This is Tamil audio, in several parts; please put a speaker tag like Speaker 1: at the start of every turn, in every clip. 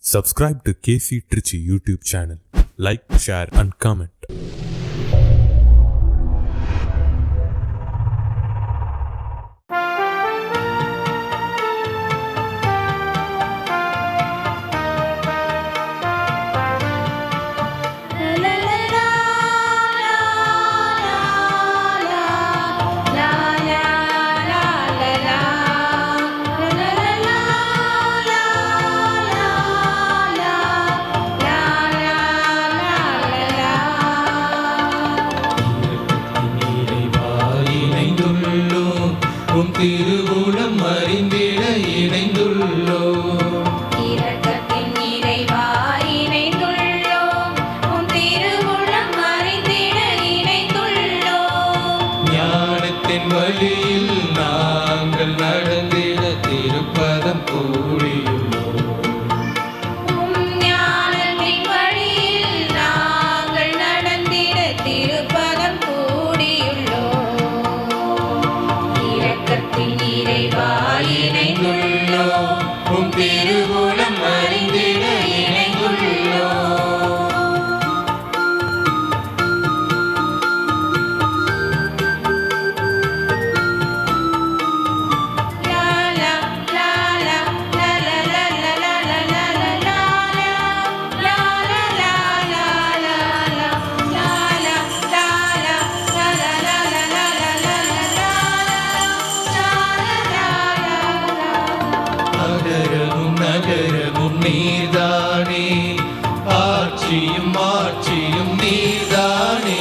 Speaker 1: Subscribe to KC Trichy YouTube channel. Like, share and comment.
Speaker 2: திருவுளம் அறிந்திட இணைந்துள்ளோ
Speaker 3: இரக்கத்தின் இறைவா இணைந்துள்ளோம் உன் திருவுளம் அறிந்திட இணைந்துள்ளோம்
Speaker 2: ஞானத்தின் வழியில் நாங்கள் நடந்திட திருப்பதம் கூடியுள்ளோம்
Speaker 3: ஞானத்தின் வழியில் நாங்கள் நடந்திட திருப்பதம் கூடியுள்ளோம் இரக்கத்தின் இறைவா இணைந்துள்ளோம் உன் திருவுளம் அறிந்திட இணைந்துள்ளோம்
Speaker 2: அகரமும் நகரமும் நீர்தானே ஆட்சியும் மாட்சியும் நீர்தானே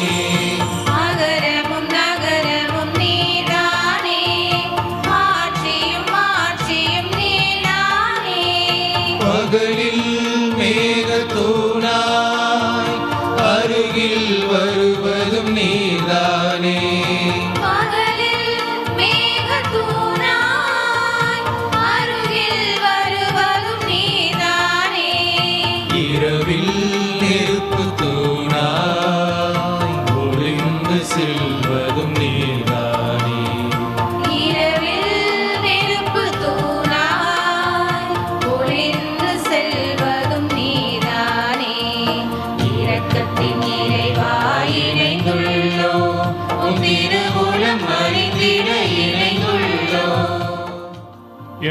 Speaker 3: அகரமும் நகரமும் நீதானே ஆட்சியும் மாட்சியும் நீதானே
Speaker 2: பகலில் மேகத்தூணாய் அருகில் வருவதும் நீர்தானே
Speaker 3: பகலில் மேகத்தூணாய் அருகில் வருவதும் நீதானே
Speaker 2: இரவில் நெருப்பு தூணாய் ஒளிந்து செல்வதும் நீர்தானே
Speaker 3: இரவில் நெருப்பு தூணாய் ஒளிந்து செல்வதும் நீதானே இரக்கத்தின் இறைவா இணைந்துள்ளோம் உன் திருவுளம் அறிந்திட இணைந்துள்ளோம்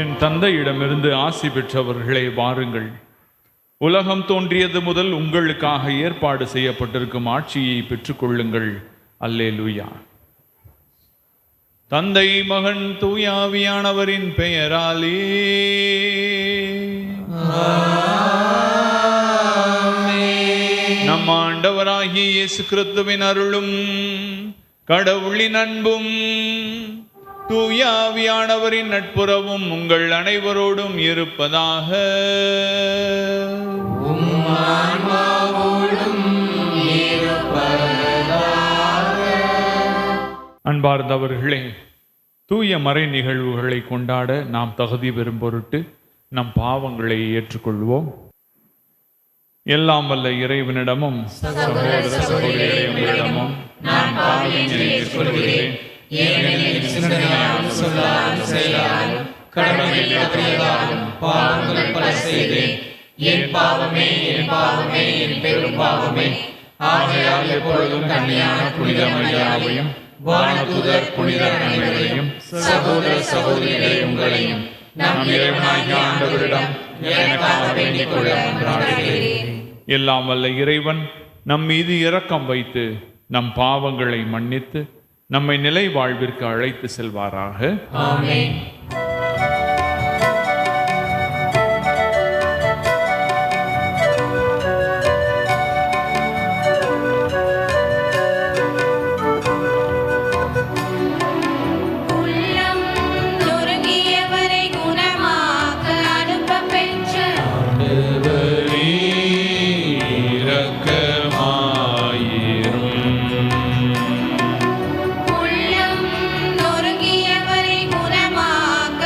Speaker 4: என் தந்தையிடமிருந்து ஆசி பெற்றவர்களே வாருங்கள். உலகம் தோன்றியது முதல் உங்களுக்காக ஏற்பாடு செய்யப்பட்டிருக்கும் ஆட்சியை பெற்றுக்கொள்ளுங்கள். அல்லேலூயா. தந்தை மகன் தூயாவியானவரின் பெயராலே நம் ஆண்டவராகிய இயேசு கிறிஸ்துவின் அருளும் கடவுளின் அன்பும் தூயாவியானவரின் நட்புறவும் உங்கள் அனைவரோடும் இருப்பதாக. அன்பார்ந்தவர்களே, தூய மறை நிகழ்வுகளை கொண்டாட நாம் தகுதி பெறும் பொருட்டு நம் பாவங்களை ஏற்றுக்கொள்வோம். எல்லாம் வல்ல இறைவனிடமும் சகோதர சகோதரிகளிடமும் நான் பாவங்களை ஏற்றுக்கொள்கிறேன். ஏனெனில் சிந்தனையாலும் சொல்லாலும் செயலாலும் கடமையில் தவறியதாலும் பாவங்கள் பல செய்தேன். என் பாவமே என் பாவமே என் பெரும் பாவமே. ஆகையால் எப்பொழுதும் கன்னியான புனித மரியாதையும் வானதூதர் புனிதர் அனைவரையும் சகோதர சகோதரிகளை உங்களையும் நம் இறைவனாகிய ஆண்டவரிடம் எனக்காக வேண்டிக் கொள்ள மன்றாடுகிறேன். எல்லாம் வல்ல இறைவன் நம் மீது இரக்கம் வைத்து நம் பாவங்களை மன்னித்து நம்மை நிலை வாழ்விற்கு அழைத்து செல்வாராக.
Speaker 2: ஆமென்.
Speaker 3: உள்ளம் நொறுங்கியவரை குணமாக்க அனுப்பப் பெற்ற
Speaker 2: ஆண்டவரே, இரக்கமாயிரும்.
Speaker 3: உள்ளம் நொறுங்கியவரை குணமாக்க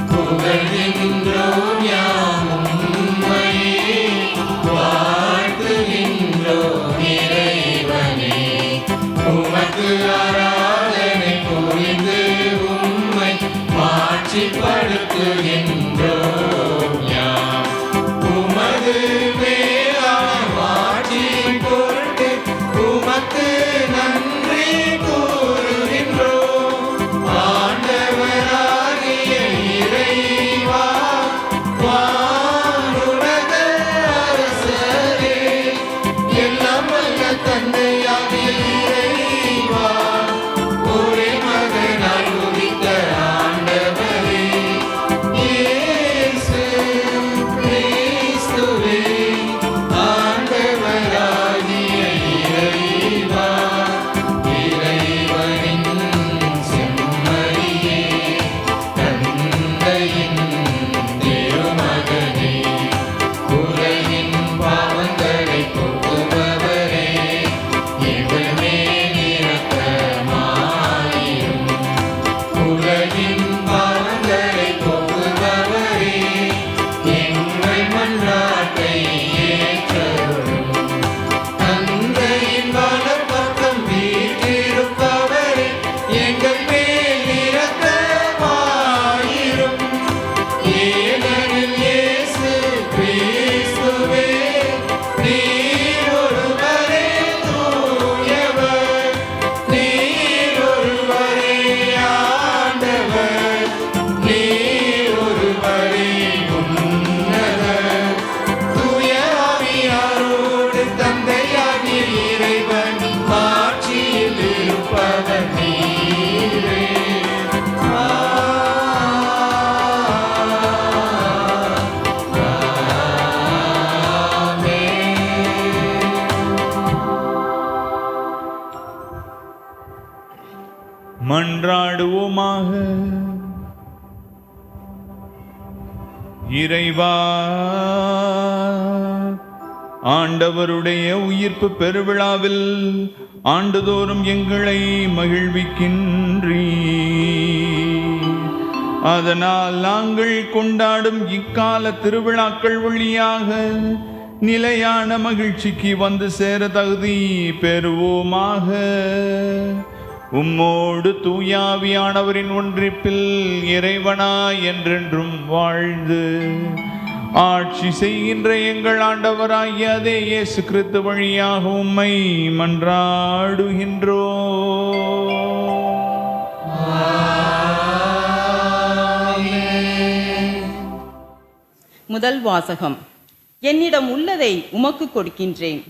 Speaker 2: புகழ்கின்றோம் யாம் உம்மையே, வாழ்த்துகின்றோம் இறைவனே. உமக்கு ஆராதனை புரிந்து உம்மை மாட்சிப்படுத்துகின்றோம் யாம். உமது மேலான மாட்சியின் பொருட்டு உமக்கு நன்றி கூறுகின்றோம். ஆண்டவராகிய இறைவா, வானுலக அரசரே, எல்லாம் வல்ல தந்தையாகிய இறைவா, ஒரே மகனாய் உதித்த ஆண்டவரே, இயேசு கிறிஸ்துவே, ஆண்டவராகிய இறைவா, இறைவனின் செம்மறியே, தந்தையின் திருமகனே, உலகின் பாவங்களை போக்குபவரே, எங்கள் மேல் இரக்கமாயிரும். உலகின் பாவங்களை போக்குபவரே, எங்கள் மன்றாட்டை ஏற்றருளும். தந்தையின் வலப்பக்கம் வீற்றிருப்பவரே, எங்கள் மேல் இரக்கமாயிரும். ஏனெனில் இயேசு கிறிஸ்துவே, நீர் ஒருவரே தூயவர், நீர் ஒருவரே ஆண்டவர், நீர் ஒருவரே உன்னதர். தூய ஆவியாரோடு தந்தையாகிய இறைவன் ஆட்சியில் இருப்பவர் நீரே.
Speaker 4: மன்றாடுவோமாக. இறைவா, ஆண்டவருடைய உயிர்ப்பு பெருவிழாவில் ஆண்டுதோறும் எங்களை மகிழ்விக்கின்றீர். அதனால் நாங்கள் கொண்டாடும் இக்கால திருவிழாக்கள் வழியாக நிலையான மகிழ்ச்சிக்கு வந்து சேர தகுதி பெறுவோமாக. உம்மோடு தூயாவியானவரின் ஒன்றிப்பில் இறைவனா என்றென்றும் வாழ்ந்து ஆட்சி செய்கின்ற எங்கள் ஆண்டவராகிய அதே இயேசு கிறிஸ்து வழியாக உம்மை மன்றாடுகின்றோம்.
Speaker 5: முதல் வாசகம். என்னிடம் உள்ளதை உமக்கு கொடுக்கின்றேன்.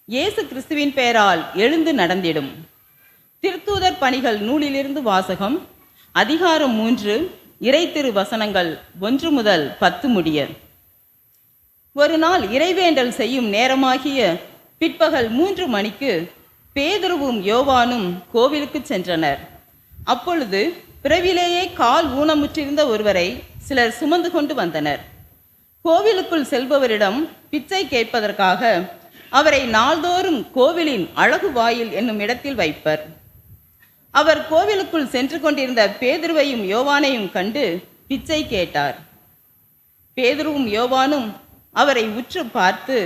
Speaker 5: இயேசு கிறிஸ்துவின் பெயரால் எழுந்து நடந்திடும். திருத்தூதர் பணிகள் நூலிலிருந்து வாசகம். அதிகாரம் 3, இறைத்திரு வசனங்கள் 1 முதல் 10 முடிய. ஒரு நாள் இறைவேண்டல் செய்யும் நேரமாகிய பிற்பகல் 3 மணிக்கு பேதுருவும் யோவானும் கோவிலுக்கு சென்றனர். அப்பொழுது பிறவிலேயே கால் ஊனமுற்றிருந்த ஒருவரை சிலர் சுமந்து கொண்டு வந்தனர். கோவிலுக்குள் செல்பவரிடம் பிச்சை கேட்பதற்காக அவரை நாள்தோறும் கோவிலின் அழகு வாயில் என்னும் இடத்தில் வைப்பர். அவர் கோவிலுக்குள் சென்று கொண்டிருந்த பேதுருவையும் யோவானையும் கண்டு பிச்சை கேட்டார். பேதுருவும் யோவானும் அவரை உற்று பார்த்து,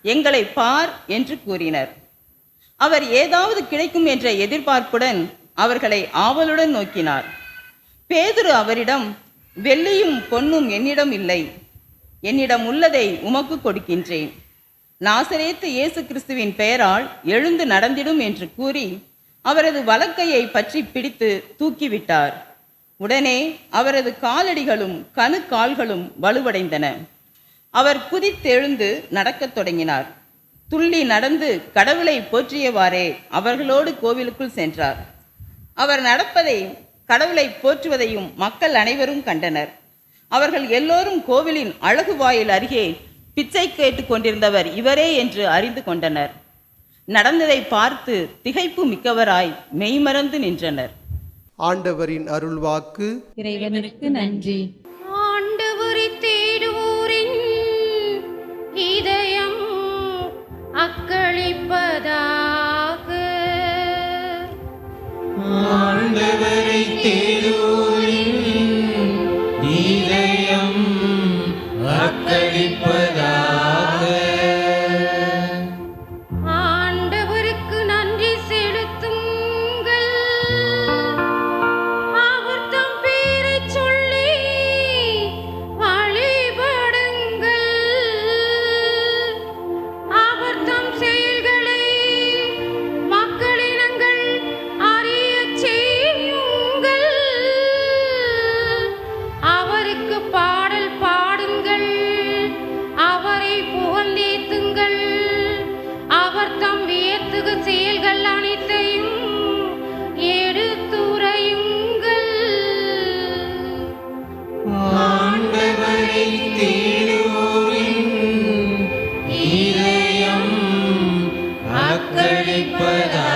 Speaker 5: எங்களை பார் என்று கூறினர். அவர் ஏதாவது கிடைக்கும் என்ற எதிர்பார்ப்புடன் அவர்களை ஆவலுடன் நோக்கினார். பேதுரு அவரிடம், வெள்ளியும் பொன்னும் என்னிடம் இல்லை, என்னிடம் உள்ளதை உமக்கு கொடுக்கின்றேன். நாசரேத்து இயேசு கிறிஸ்துவின் பெயரால் எழுந்து நடந்திடும் என்று கூறி அவரது வலக்கையை பற்றி பிடித்து தூக்கிவிட்டார். உடனே அவரது காலடிகளும் கணுக்கால்களும் வலுவடைந்தன. அவர் குதித்தெழுந்து நடக்கத் தொடங்கினார். துள்ளி நடந்து கடவுளை போற்றியவாறே அவர்களோடு கோவிலுக்குள் சென்றார். அவர் நடப்பதையும் கடவுளை போற்றுவதையும் மக்கள் அனைவரும் கண்டனர். அவர்கள் எல்லோரும் கோவிலின் அழகு வாயில் அருகே பிச்சை கேட்டுக் கொண்டிருந்தவர் இவரே என்று அறிந்து கொண்டனர். நடந்ததை பார்த்து திகைப்பு மிக்கவராய் மெய்மறந்து நின்றனர்.
Speaker 6: ஆண்டவரின் அருள்வாக்கு.
Speaker 7: இறைவனுக்கு நன்றி.
Speaker 3: ஆண்டவரை தேடுவோரின் இதயம் அக்களிப்பதாக.
Speaker 2: ஆண்டவரை தேடுவோரின் இதயம் அக்களிப்பதாக.
Speaker 3: ஆண்டவருக்கு நன்றி செலுத்துங்கள். அவர் தம் பேரைச் சொல்லி வழிபடுங்கள். அவர் தம் செயல்களை மக்களினங்கள் அறியச் செய்யுங்கள். அவருக்கு பாடல் பாடுங்கள். அவரை புகழ்ந்தேத்துங்கள். அவர் தம் வியத்தகு செயல்கள் அனைத்தையும் எடுத்துரையுங்கள்.
Speaker 2: ஆண்டவரை தேடுவோரின் இதயம் அக்களிப்பதாக.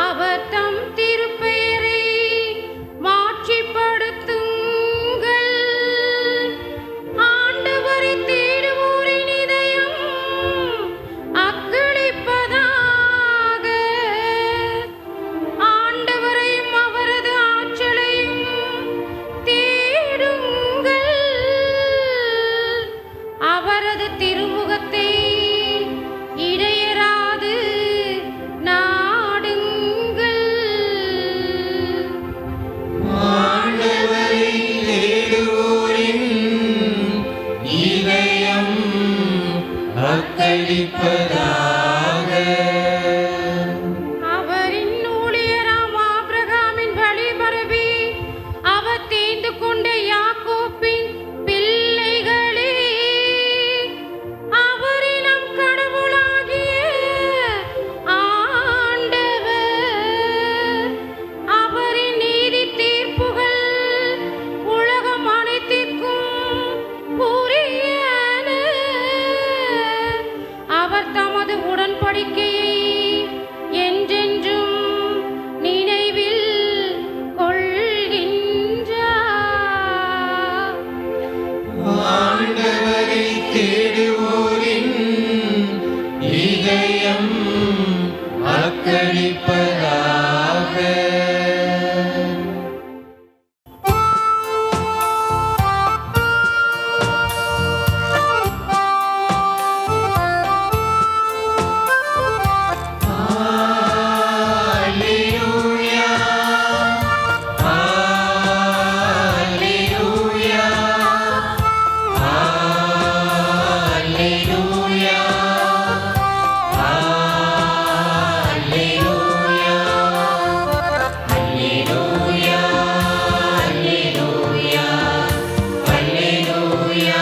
Speaker 3: அவர் தம் திருப்பெயரை மாட்சிப்படுத்துங்கள். ஆண்டவரை தேடுவோரின் இதயம் அக்களிப்பதாக. ஆண்டவரையும் அவரது ஆற்றலையும் தேடுங்கள். அவரது திருமுகத்தை இடையராது நாடுங்கள்.
Speaker 2: ஆண்டவரை தேடுவோரின் இதயம் அக்களிப்பதாக.
Speaker 3: அவரின் ஊழியராம் ஆபிரகாமின் வழிபரப்பி அவர் தேர்ந்து கொண்ட யாக்கோப்பின் பிள்ளைகளே, அவரே நம் கடவுளாகிய ஆண்டவர். அவரின் நீதி தீர்ப்புகள் உலகம் அனைத்திற்கும் உரியன. அவர் தமது உடன்படிக்கையை என்றென்றும் நினைவில் கொள்கின்றார்.
Speaker 2: ஆண்டவரை தேடுவோரின் இதயம் அக்களிப்பதாக. Alleluia, Alleluia, Alleluia, Alleluia, Alleluia, Alleluia, Alleluia,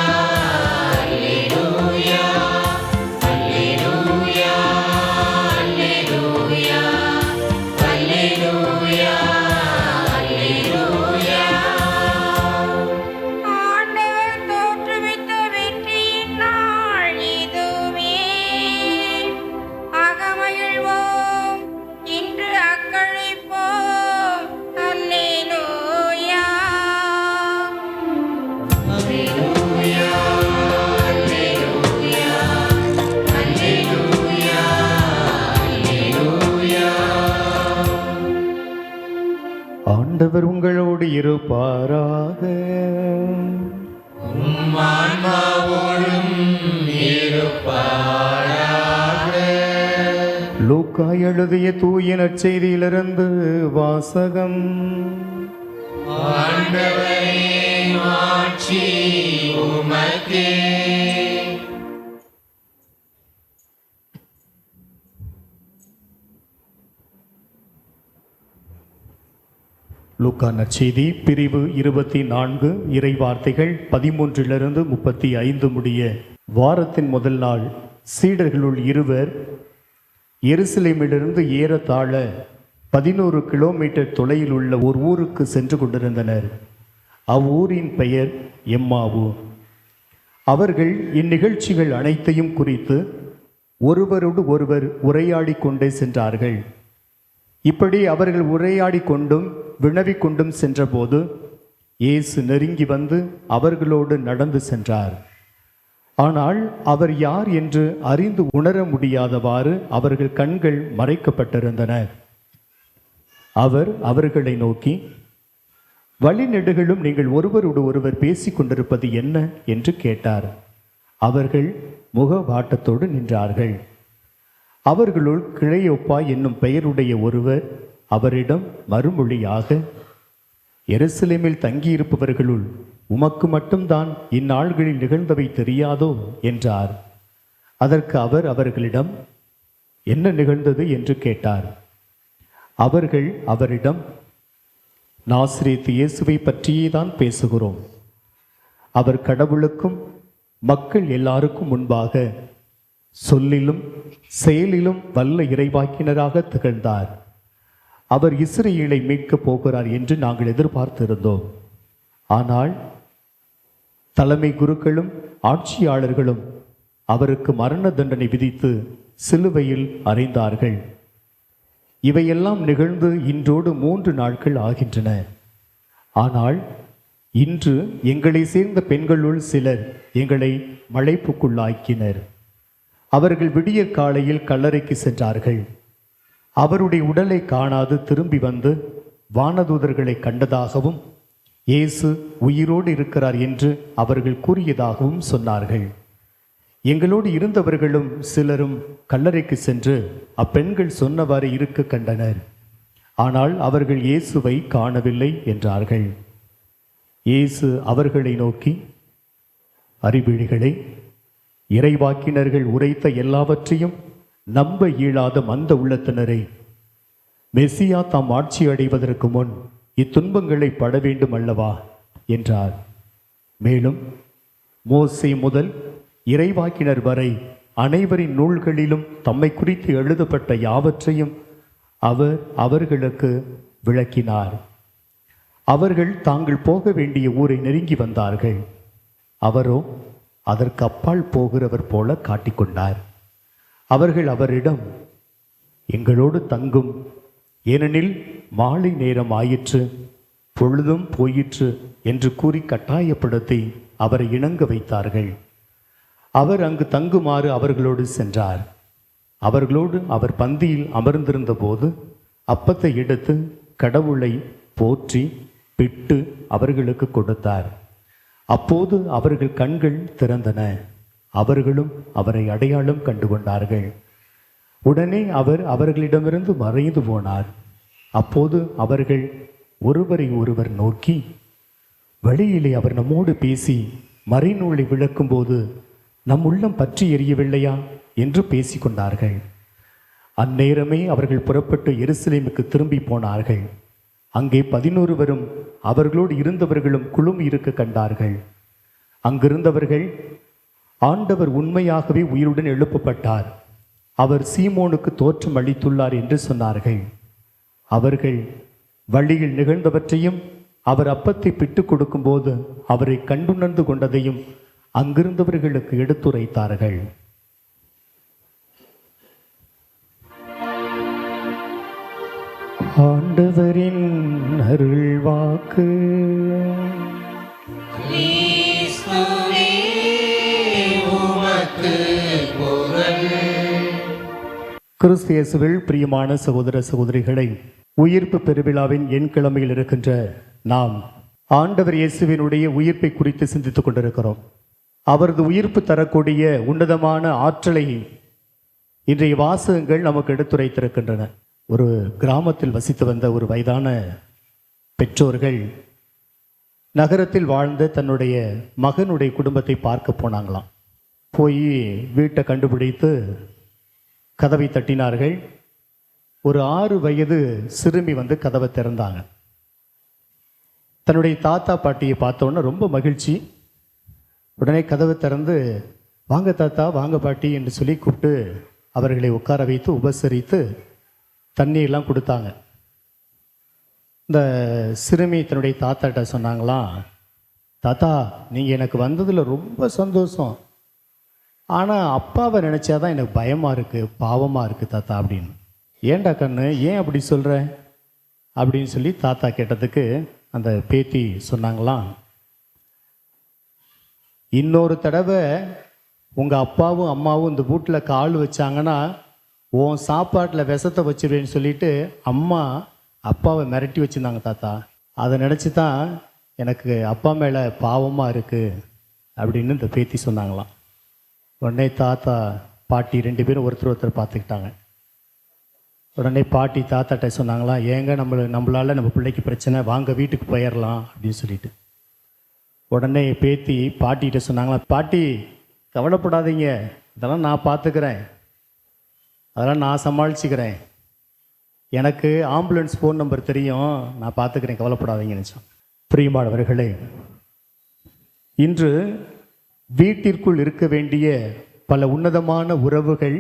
Speaker 2: Alleluia, Alleluia, Alleluia, Alleluia.
Speaker 3: ஆண்டவர் தோற்றுவித்த வெற்றியின் நாள் இதுவே. அகமகிழ்வோம், இன்று அக்களிப்போம். அல்லேலூயா.
Speaker 2: Alleluia, Alleluia, Alleluia, Alleluia.
Speaker 8: ஆண்டவர் உங்களோடு இருப்பாராக.
Speaker 2: ஆன்மாவோடும் இருப்பாராக.
Speaker 8: லூக்கா எழுதிய தூய நற்செய்தியிலிருந்து வாசகம்.
Speaker 2: ஆண்டவரே மாட்சி உமக்கே.
Speaker 8: லூக்கா நற்செய்தி பிரிவு 24 இறை வார்த்தைகள் 13 35 முடிய. வாரத்தின் முதல் நாள் சீடர்களுள் இருவர் எருசலேமிலிருந்து ஏறத்தாழ 11 கிலோமீட்டர் தொலைவில் உள்ள ஒரு ஊருக்கு சென்று கொண்டிருந்தனர். அவ்வூரின் பெயர் எம்மாவு. அவர்கள் இந்நிகழ்ச்சிகள் அனைத்தையும் குறித்து ஒருவரோடு ஒருவர் உரையாடி கொண்டே சென்றார்கள். இப்படி அவர்கள் உரையாடி கொண்டும் வினவிக் கொண்டும் சென்றபோது இயேசு நெருங்கி வந்து அவர்களோடு நடந்து சென்றார். ஆனால் அவர் யார் என்று அறிந்து உணர முடியாதவாறு அவர்கள் கண்கள் மறைக்கப்பட்டிருந்தன. அவர் அவர்களை நோக்கி, வழிநெடுகளும் நீங்கள் ஒருவரோடு ஒருவர் பேசிக் கொண்டிருப்பது என்ன என்று கேட்டார். அவர்கள் முகவாட்டத்தோடு நின்றார்கள். அவர்களுள் கிளையோப்பா என்னும் பெயருடைய ஒருவர் அவரிடம் மறுமொழியாக, எருசலேமில் தங்கியிருப்பவர்களுள் உமக்கு மட்டும்தான் இந்நாள்களில் நிகழ்ந்தவை தெரியாதோ என்றார். அதற்கு அவர் அவர்களிடம், என்ன நிகழ்ந்தது என்று கேட்டார். அவர்கள் அவரிடம், நாசரேத்து இயேசுவை பற்றியே தான் பேசுகிறோம். அவர் கடவுளுக்கும் மக்கள் எல்லாருக்கும் முன்பாக சொல்லிலும் செயலிலும் வல்ல இறைவாக்கினராக திகழ்ந்தார். அவர் இஸ்ரவேலை மீட்கப் போகிறார் என்று நாங்கள் எதிர்பார்த்திருந்தோம். ஆனால் தலைமை குருக்களும் ஆட்சியாளர்களும் அவருக்கு மரண தண்டனை விதித்து சிலுவையில் அறைந்தார்கள். இவையெல்லாம் நிகழ்ந்து இன்றோடு 3 நாட்கள் ஆகின்றன. ஆனால் இன்று எங்களை சேர்ந்த பெண்களுள் சிலர் எங்களை மலைப்புக்குள்ளாக்கினர். அவர்கள் விடியற் காலையில் கல்லறைக்கு சென்றார்கள். அவருடைய உடலை காணாது திரும்பி வந்து வானதூதர்களை கண்டதாகவும் இயேசு உயிரோடு இருக்கிறார் என்று அவர்கள் கூறியதாகவும் சொன்னார்கள். எங்களோடு இருந்தவர்களும் சிலரும் கல்லறைக்கு சென்று அப்பெண்கள் சொன்னவாறு இருக்க கண்டனர். ஆனால் அவர்கள் இயேசுவை காணவில்லை என்றார்கள். இயேசு அவர்களை நோக்கி, அறிவிழிகளே, இறைவாக்கினர்கள் உரைத்த எல்லாவற்றையும் நம்ப இயலாத மந்த உள்ளத்தினரை, மெசியா தாம் ஆட்சி அடைவதற்கு முன் இத்துன்பங்களை பட வேண்டும் அல்லவா என்றார். மேலும் மோசே முதல் இறைவாக்கினர் வரை அனைவரின் நூல்களிலும் தம்மை குறித்து எழுதப்பட்ட யாவற்றையும் அவர் அவர்களுக்கு விளக்கினார். அவர்கள் தாங்கள் போக வேண்டிய ஊரை நெருங்கி வந்தார்கள். அவரோ அதற்கு அப்பால் போகிறவர் போல காட்டிக்கொண்டார். அவர்கள் அவரிடம், எங்களோடு தங்கும், ஏனெனில் மாலை நேரம் ஆயிற்று, பொழுதும் போயிற்று என்று கூறி கட்டாயப்படுத்தி அவரை இணங்க வைத்தார்கள். அவர் அங்கு தங்குமாறு அவர்களோடு சென்றார். அவர்களோடு அவர் பந்தியில் அமர்ந்திருந்த போது அப்பத்தை எடுத்து கடவுளை போற்றி பிட்டு அவர்களுக்கு கொடுத்தார். அப்போது அவர்கள் கண்கள் திறந்தன. அவர்களும் அவரை அடையாளம் கண்டுகொண்டார்கள். உடனே அவர் அவர்களிடமிருந்து மறைந்து போனார். அப்போது அவர்கள் ஒருவரை ஒருவர் நோக்கி, வழியிலே அவர் நம்மோடு பேசி மறைநூலை விளக்கும்போது நம் உள்ளம் பற்றி எரியவில்லையா என்று பேசிக்கொண்டார்கள். அந்நேரமே அவர்கள் புறப்பட்டு எருசலேமுக்கு திரும்பி போனார்கள். அங்கே 11 அவர்களோடு இருந்தவர்களும் குழுமி இருக்க கண்டார்கள். அங்கிருந்தவர்கள், ஆண்டவர் உண்மையாகவே உயிருடன் எழுப்பப்பட்டார், அவர் சீமோனுக்கு தோற்றம் அளித்துள்ளார் என்று சொன்னார்கள். அவர்கள் வழியில் நிகழ்ந்தவற்றையும் அவர் அப்பத்தை பிட்டு கொடுக்கும்போது அவரை கண்டுணர்ந்து கொண்டதையும் அங்கிருந்தவர்களுக்கு எடுத்துரைத்தார்கள். ஆண்டவரின் அருள்வாக்கு.
Speaker 2: கிறிஸ்துவே உமக்கு புகழ்.
Speaker 8: கிறிஸ்து இயேசுவில் பிரியமான சகோதர சகோதரிகளை, உயிர்ப்பு பெருவிழாவின் எண்கிழமையில் இருக்கின்ற நாம் ஆண்டவர் இயேசுவினுடைய உயிர்ப்பை குறித்து சிந்தித்துக் கொண்டிருக்கிறோம். அவரது உயிர்ப்பு தரக்கூடிய உன்னதமான ஆற்றலை இன்றைய வாசகங்கள் நமக்கு எடுத்துரைத்திருக்கின்றன. ஒரு கிராமத்தில் வசித்து வந்த ஒரு வயதான பெற்றோர்கள் நகரத்தில் வாழ்ந்த தன்னுடைய மகனுடைய குடும்பத்தை பார்க்க போனாங்களாம். போய் வீட்டை கண்டுபிடித்து கதவை தட்டினார்கள். ஒரு 6 வயது சிறுமி வந்து கதவை திறந்தாங்க. தன்னுடைய தாத்தா பாட்டியை பார்த்தோன்னே ரொம்ப மகிழ்ச்சி. உடனே கதவை திறந்து, வாங்க தாத்தா, வாங்க பாட்டி என்று சொல்லி கூப்பிட்டு அவர்களை உட்கார வைத்து உபசரித்து தண்ணியெல்லாம் கொடுத்தாங்க. இந்த சிறுமி தன்னுடைய தாத்தாட்ட சொன்னாங்களாம், தாத்தா, நீங்கள் எனக்கு வந்ததில் ரொம்ப சந்தோஷம், ஆனால் அப்பாவை நினச்சாதான் எனக்கு பயமாக இருக்குது, பாவமாக இருக்குது தாத்தா அப்படின்னு. ஏண்டா கண்ணு, ஏன் அப்படி சொல்கிற அப்படின்னு சொல்லி தாத்தா கேட்டதுக்கு அந்த பேத்தி சொன்னாங்களாம், இன்னொரு தடவை உங்கள் அப்பாவும் அம்மாவும் இந்த வீட்டில் கால் வச்சாங்கன்னா உன் சாப்பாட்டில் விஷத்தை வச்சிருவேன்னு சொல்லிட்டு அம்மா அப்பாவை மிரட்டி வச்சுருந்தாங்க தாத்தா. அதை நினச்சி தான் எனக்கு அப்பா மேலே பாவமாக இருக்குது அப்படின்னு இந்த பேத்தி சொன்னாங்களாம். உடனே தாத்தா பாட்டி 2 பேரும் ஒருத்தர் பார்த்துக்கிட்டாங்க. உடனே பாட்டி தாத்தாட்ட சொன்னாங்களாம், ஏங்க நம்மளால் நம்ம பிள்ளைக்கு பிரச்சனை, வாங்க வீட்டுக்கு போயிடலாம் அப்படின்னு சொல்லிட்டு. உடனே பேத்தி பாட்டிகிட்ட சொன்னாங்களா, பாட்டி கவலைப்படாதீங்க, இதெல்லாம் நான் பார்த்துக்கிறேன், அதெல்லாம் நான் சமாளிச்சுக்கிறேன், எனக்கு ஆம்புலன்ஸ் ஃபோன் நம்பர் தெரியும், நான் பார்த்துக்கிறேன், கவலைப்படாதீங்கன்னு சொன்னேன். பிரியமானவர்களே, இன்று வீட்டிற்குள் இருக்க வேண்டிய பல உன்னதமான உறவுகள்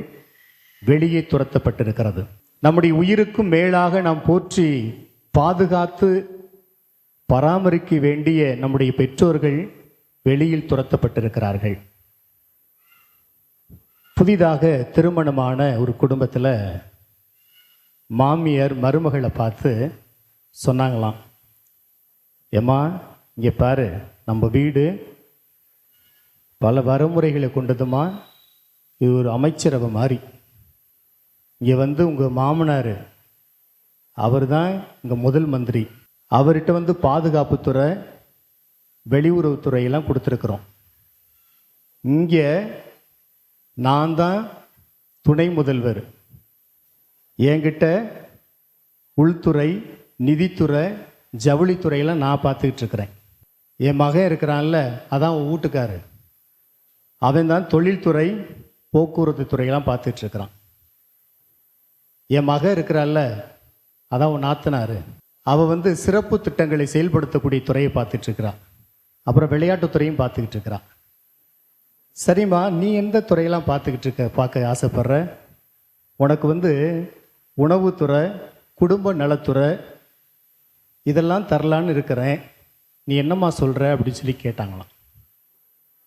Speaker 8: வெளியே துரத்தப்பட்டிருக்கிறது. நம்முடைய உயிருக்கும் மேலாக நாம் போற்றி பாதுகாத்து பராமரிக்க வேண்டிய நம்முடைய பெற்றோர்கள் வெளியில் துரத்தப்பட்டிருக்கிறார்கள். புதிதாக திருமணமான ஒரு குடும்பத்தில் மாமியார் மருமகளை பார்த்து சொன்னாங்களாம், ஏம்மா இங்கே பாரு, நம்ம வீடு பல வரமுறைகளை கொண்டதுமா, இது ஒரு அமைச்சரவை மாதிரி. இங்கே உங்கள் மாமனார் அவர் தான் இங்கே முதல் மந்திரி, அவர்கிட்ட பாதுகாப்புத்துறை வெளியுறவுத்துறையெல்லாம் கொடுத்துருக்குறோம். இங்கே நான் தான் துணை முதல்வர், என்கிட்ட உள்துறை, நிதித்துறை, ஜவுளித்துறையெல்லாம் நான் பார்த்துக்கிட்டு இருக்கிறேன். என் மகன் இருக்கிறான்ல, அதான் உன் வீட்டுக்காரு, அவன் தான் தொழில்துறை, போக்குவரத்து துறையெல்லாம் பார்த்துட்டு இருக்கிறான். என் மகன் இருக்கிறாள்ல, அதான் உன் நாத்தனார், அவள் சிறப்பு திட்டங்களை செயல்படுத்தக்கூடிய துறையை பார்த்துட்டு இருக்கிறான். அப்புறம் விளையாட்டுத்துறையும் பார்த்துக்கிட்டு இருக்கிறான். சரிம்மா, நீ எந்த துறையெல்லாம் பார்க்க ஆசைப்படுற? உனக்கு உணவுத்துறை, குடும்ப நலத்துறை இதெல்லாம் தரலான்னு இருக்கிறேன், நீ என்னம்மா சொல்கிற அப்படின்னு சொல்லி கேட்டாங்களாம்.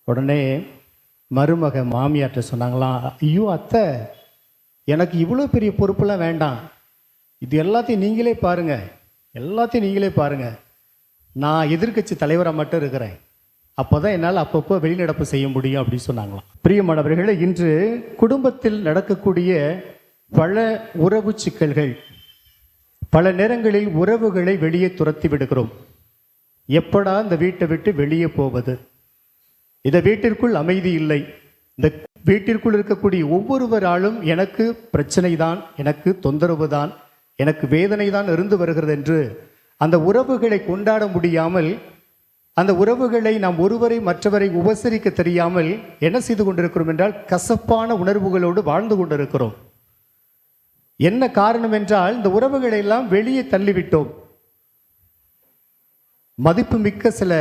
Speaker 8: உடனே மருமக மாமியார்கிட்ட சொன்னாங்களாம், ஐயோ அத்தை, எனக்கு இவ்வளோ பெரிய பொறுப்பெல்லாம் வேண்டாம், இது எல்லாத்தையும் நீங்களே பாருங்கள், எல்லாத்தையும் நீங்களே பாருங்கள், நான் எதிர்க்கட்சி தலைவராக மட்டும் இருக்கிறேன், அப்போ தான் என்னால் அப்பப்போ வெளிநடப்பு செய்ய முடியும் அப்படின்னு சொன்னாங்களாம். பிரியமானவர்களே, இன்று குடும்பத்தில் நடக்கக்கூடிய பல உறவு சிக்கல்கள், பல நேரங்களில் உறவுகளை வெளியே துரத்தி விடுகிறோம். எப்படா இந்த வீட்டை விட்டு வெளியே போவது? இந்த வீட்டிற்குள் அமைதி இல்லை, இந்த வீட்டிற்குள் இருக்கக்கூடிய ஒவ்வொருவராலும் எனக்கு பிரச்சனை தான், எனக்கு தொந்தரவு தான், எனக்கு வேதனை தான் இருந்து வருகிறது என்று அந்த உறவுகளை கொண்டாட முடியாமல், அந்த உறவுகளை நாம் ஒருவரை மற்றவரை உபசரிக்க தெரியாமல் என்ன செய்து கொண்டிருக்கிறோம் என்றால், கசப்பான உணர்வுகளோடு வாழ்ந்து கொண்டிருக்கிறோம். என்ன காரணம் என்றால், இந்த உறவுகளை எல்லாம் வெளியே தள்ளிவிட்டோம். மதிப்புமிக்க சில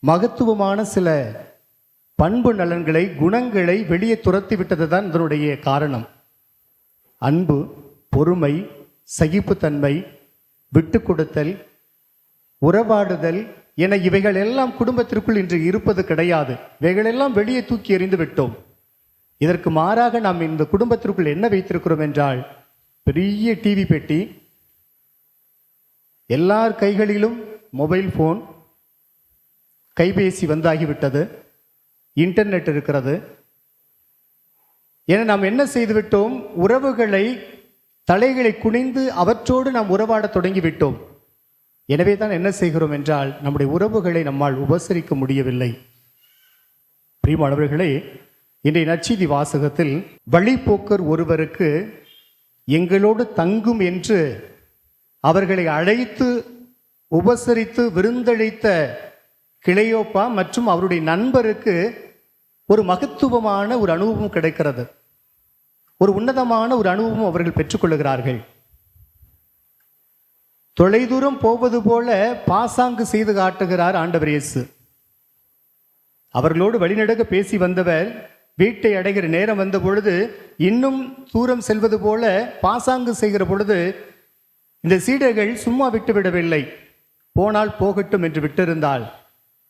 Speaker 8: மகத்துவமான சில பண்பு நலன்களை, குணங்களை வெளியே துரத்தி விட்டது தான் இதனுடைய காரணம். அன்பு, பொறுமை, சகிப்புத்தன்மை, விட்டு கொடுத்தல், உறவாடுதல் என இவைகள் எல்லாம் குடும்பத்திற்குள் இன்று இருப்பது கிடையாது. இவைகளெல்லாம் வெளியே தூக்கி எறிந்து விட்டோம். இதற்கு மாறாக நாம் இந்த குடும்பத்திற்குள் என்ன வைத்திருக்கிறோம் என்றால், பெரிய டிவி பெட்டி, எல்லார் கைகளிலும் மொபைல் ஃபோன், கைபேசி வந்தாகிவிட்டது, இன்டர்நெட் இருக்கிறது. என நாம் என்ன செய்துவிட்டோம்? உறவுகளை, தலைகளை குனிந்து அவற்றோடு நாம் உறவாட தொடங்கிவிட்டோம். எனவே தான் என்ன செய்கிறோம் என்றால், நம்முடைய உறவுகளை நம்மால் உபசரிக்க முடியவில்லை. பிரியமானவர்களே, இன்றைய நற்செய்தி வாசகத்தில் வழிப்போக்கர் ஒருவருக்கு எங்களோடு தங்கும் என்று அவர்களை அழைத்து உபசரித்து விருந்தளித்த கிளையோப்பா மற்றும் அவருடைய நண்பருக்கு ஒரு மகத்துவமான ஒரு அனுபவம் கிடைக்கிறது. ஒரு உன்னதமான ஒரு அனுபவம் அவர்கள் பெற்றுக்கொள்கிறார்கள். தொலைதூரம் போவது போல பாசாங்கு செய்து காட்டுகிறார் ஆண்டவர் இயேசு. அவர்களோடு வழிநடக்க பேசி வந்தவர் வீட்டை அடைகிற நேரம் வந்த பொழுது, இன்னும் தூரம் செல்வது போல பாசாங்கு செய்கிற பொழுது இந்த சீடர்கள் சும்மா விட்டுவிடவில்லை. போனால் போகட்டும் என்று விட்டிருந்தால்,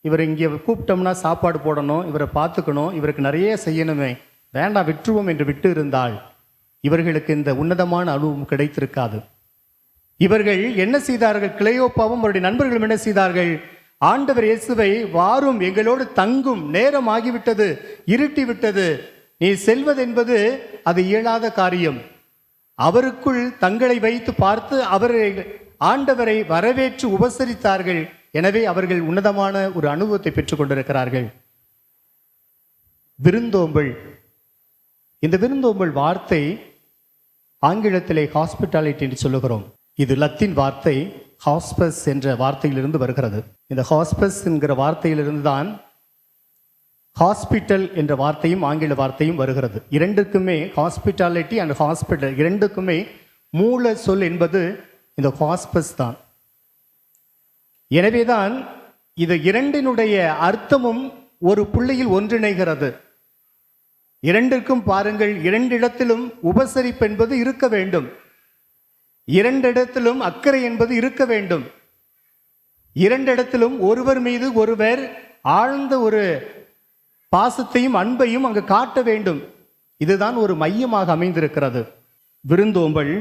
Speaker 8: இவர் இங்கே கூப்பிட்டோம்னா சாப்பாடு போடணும், இவரை பார்த்துக்கணும், இவருக்கு நிறைய செய்யணுமே, வேண்டாம் விட்டுருவோம் என்று விட்டு இருந்தால் இவர்களுக்கு இந்த உன்னதமான அனுபவம் கிடைத்திருக்காது. இவர்கள் என்ன செய்தார்கள்? கிளையோப்பாவும் அவருடைய நண்பர்களும் என்ன செய்தார்கள்? ஆண்டவர் இயேசுவை வாரும் எங்களோடு தங்கும் நேரம் ஆகிவிட்டது, இருட்டி விட்டது, நீ செல்வதென்பது அது இயலாத காரியம். அவருக்குள் தங்களை வைத்து பார்த்து ஆண்டவரை வரவேற்று உபசரித்தார்கள். எனவே அவர்கள் உன்னதமான ஒரு அனுபவத்தை பெற்றுக் கொண்டிருக்கிறார்கள். விருந்தோம்பல். இந்த விருந்தோம்பல் வார்த்தை ஆங்கிலத்திலே ஹாஸ்பிட்டாலிட்டி என்று சொல்லுகிறோம். இது லத்தீன் வார்த்தை ஹாஸ்பஸ் என்ற வார்த்தையிலிருந்து வருகிறது. இந்த ஹாஸ்பஸ் என்கிற வார்த்தையிலிருந்து தான் ஹாஸ்பிட்டல் என்ற வார்த்தையும் ஆங்கில வார்த்தையும் வருகிறது. இரண்டுக்குமே ஹாஸ்பிட்டாலிட்டி அண்ட் ஹாஸ்பிட்டல் இரண்டுக்குமே மூல சொல் என்பது இந்த ஹாஸ்பஸ் தான். எனவேதான் இது இரண்டினுடைய அர்த்தமும் ஒரு புள்ளியில் ஒன்றிணைகிறது. இரண்டிற்கும் பாருங்கள், இரண்டிடத்திலும் உபசரிப்பு என்பது இருக்க வேண்டும், இரண்டிடத்திலும் அக்கறை என்பது இருக்க வேண்டும், இரண்டிடத்திலும் ஒருவர் மீது ஒருவர் ஆழ்ந்த ஒரு பாசத்தையும் அன்பையும் அங்கு காட்ட வேண்டும். இதுதான் ஒரு மையமாக அமைந்திருக்கிறது. விருந்தோம்பல்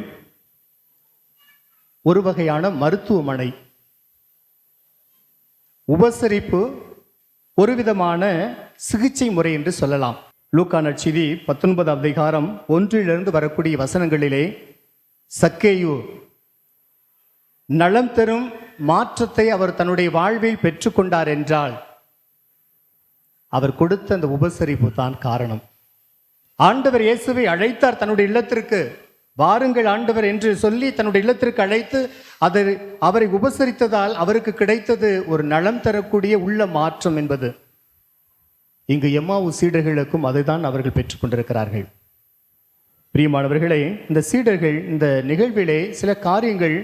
Speaker 8: ஒரு வகையான மருத்துவமனை, உபசரிப்பு ஒரு விதமான சிகிச்சை முறை என்று சொல்லலாம். லூக்கா நற்செய்தி 19 அதிகாரம் 1 வரக்கூடிய வசனங்களிலே சக்கேயு நலம் தரும் மாற்றத்தை அவர் தன்னுடைய வாழ்வில் பெற்றுக்கொண்டார் என்றால் அவர் கொடுத்த அந்த உபசரிப்பு தான் காரணம். ஆண்டவர் இயேசுவை அழைத்தார் தன்னுடைய இல்லத்திற்கு. வாருங்கள் ஆண்டவர் என்று சொல்லி தன்னுடைய இல்லத்திற்கு அழைத்து அவரை உபசரித்ததால் அவருக்கு கிடைத்தது ஒரு நலம் தரக்கூடிய உள்ள மாற்றம் என்பது. இங்கு எம்மாவு சீடர்களுக்கும் அதுதான் அவர்கள் பெற்றுக்கொண்டிருக்கிறார்கள். பிரியமானவர்களே, இந்த சீடர்கள் இந்த நிகழ்விலே சில காரியங்கள்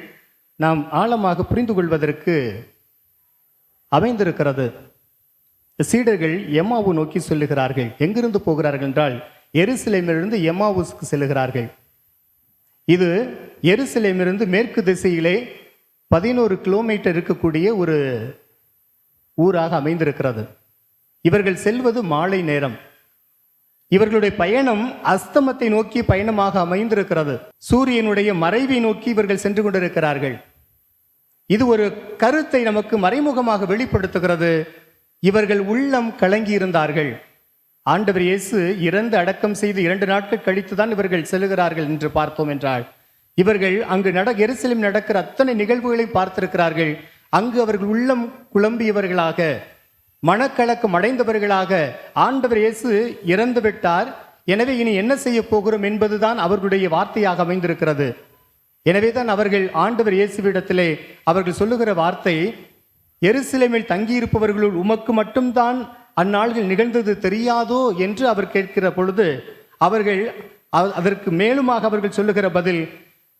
Speaker 8: நாம் ஆழமாக புரிந்து கொள்வதற்கு அமைந்திருக்கிறது. சீடர்கள் எம்மாவு நோக்கி செல்லுகிறார்கள். எங்கிருந்து போகிறார்கள் என்றால் எருசலேமிலிருந்து எம்மாவுக்கு செல்லுகிறார்கள். இது எருசலேமிலிருந்து மேற்கு திசையிலே 11 கிலோமீட்டர் இருக்கக்கூடிய ஒரு ஊராக அமைந்திருக்கிறது. இவர்கள் செல்வது மாலை நேரம். இவர்களுடைய பயணம் அஸ்தமத்தை நோக்கி பயணமாக அமைந்திருக்கிறது. சூரியனுடைய மறைவை நோக்கி இவர்கள் சென்று கொண்டிருக்கிறார்கள். இது ஒரு கருத்தை நமக்கு மறைமுகமாக வெளிப்படுத்துகிறது. இவர்கள் உள்ளம் கலங்கி இருந்தார்கள். ஆண்டவர் இயேசு இறந்து அடக்கம் செய்து 2 நாட்கள் கழித்துதான் இவர்கள் செல்கிறார்கள் என்று பார்த்தோம் என்றால், இவர்கள் அங்கு எருசலேம் நடக்கிற அத்தனை நிகழ்வுகளை பார்த்திருக்கிறார்கள். அங்கு அவர்கள் உள்ளம் குழம்பியவர்களாக, மனக்கலக்கம் அடைந்தவர்களாக, ஆண்டவர் இயேசு இறந்து விட்டார், எனவே இனி என்ன செய்ய போகிறோம் என்பதுதான் அவர்களுடைய வார்த்தையாக அமைந்திருக்கிறது. எனவே தான் அவர்கள் ஆண்டவர் இயேசுவிடத்திலே அவர்கள் சொல்லுகிற வார்த்தை, எருசலேமில் தங்கியிருப்பவர்களுள் உமக்கு மட்டும்தான் அந்நாள்கள் நிகழ்ந்தது தெரியாதோ என்று அவர் கேட்கிற பொழுது அவர்கள் அதற்கு மேலுமாக அவர்கள் சொல்லுகிற பதில்,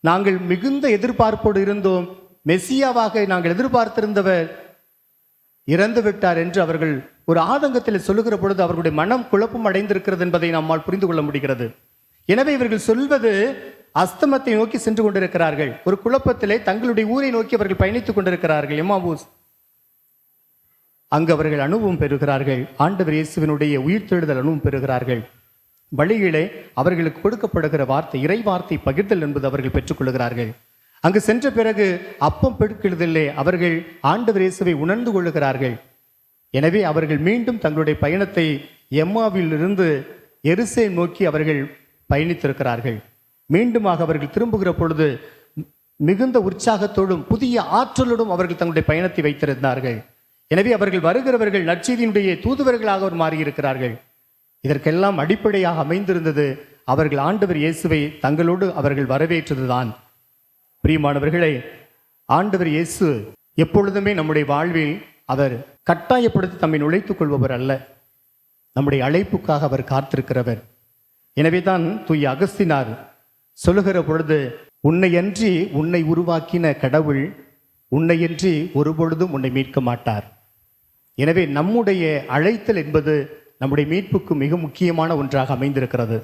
Speaker 8: நாங்கள் மிகுந்த எதிர்பார்ப்போடு இருந்தோம், மெசியாவாக நாங்கள் எதிர்பார்த்திருந்தவர் இறந்து விட்டார் என்று அவர்கள் ஒரு ஆதங்கத்தில் சொல்லுகிற பொழுது அவர்களுடைய மனம் குழப்பம் அடைந்திருக்கிறது என்பதை நம்மால் புரிந்து கொள்ள முடிகிறது. எனவே இவர்கள் சொல்வது அஸ்தமத்தை நோக்கி சென்று கொண்டிருக்கிறார்கள். ஒரு குழப்பத்திலே தங்களுடைய ஊரை நோக்கி அவர்கள் பயணித்துக் கொண்டிருக்கிறார்கள். எம்மாவூஸ். அங்கு அவர்கள் அனுபவம் பெறுகிறார்கள். ஆண்டவர் இயேசுவினுடைய உயிர்த்தெழுதல் அனுபவம் பெறுகிறார்கள். வழியிலே அவர்களுக்கு கொடுக்கப்படுகிற வார்த்தை இறை வார்த்தை பகிர்தல் என்பது அவர்கள் பெற்றுக்கொள்கிறார்கள். அங்கு சென்ற பிறகு அப்பம் பெருக்கிடுதலே அவர்கள் ஆண்டவர் இயேசுவை உணர்ந்து கொள்ளுகிறார்கள். எனவே அவர்கள் மீண்டும் தங்களுடைய பயணத்தை எம்மாவில் இருந்து எருசலேம் நோக்கி அவர்கள் பயணித்திருக்கிறார்கள். மீண்டுமாக அவர்கள் திரும்புகிற பொழுது மிகுந்த உற்சாகத்தோடும் புதிய ஆற்றலோடும் அவர்கள் தங்களுடைய பயணத்தை வைத்திருந்தார்கள். எனவே அவர்கள் வருகிறவர்கள் நற்செய்தியினுடைய தூதுவர்களாக மாறியிருக்கிறார்கள். இதற்கெல்லாம் அடிப்படையாக அமைந்திருந்தது அவர்கள் ஆண்டவர் இயேசுவை தங்களோடு அவர்கள் வரவேற்றதுதான். பிரியமானவர்களே, ஆண்டவர் இயேசு எப்பொழுதுமே நம்முடைய வாழ்வில் அவர் கட்டாயப்படுத்தி தம்மை நுழைத்துக் கொள்பவர் அல்ல. நம்முடைய அழைப்புக்காக அவர் காத்திருக்கிறவர். எனவே தான் தூய அகஸ்தினார் சொல்லுகிற பொழுது, உன்னையன்றி உன்னை உருவாக்கின கடவுள் உன்னையன்றி ஒருபொழுதும் உன்னை மீட்க மாட்டார். எனவே நம்முடைய அழைத்தல் என்பது நம்முடைய மீட்புக்கு மிக முக்கியமான ஒன்றாக அமைந்திருக்கிறது.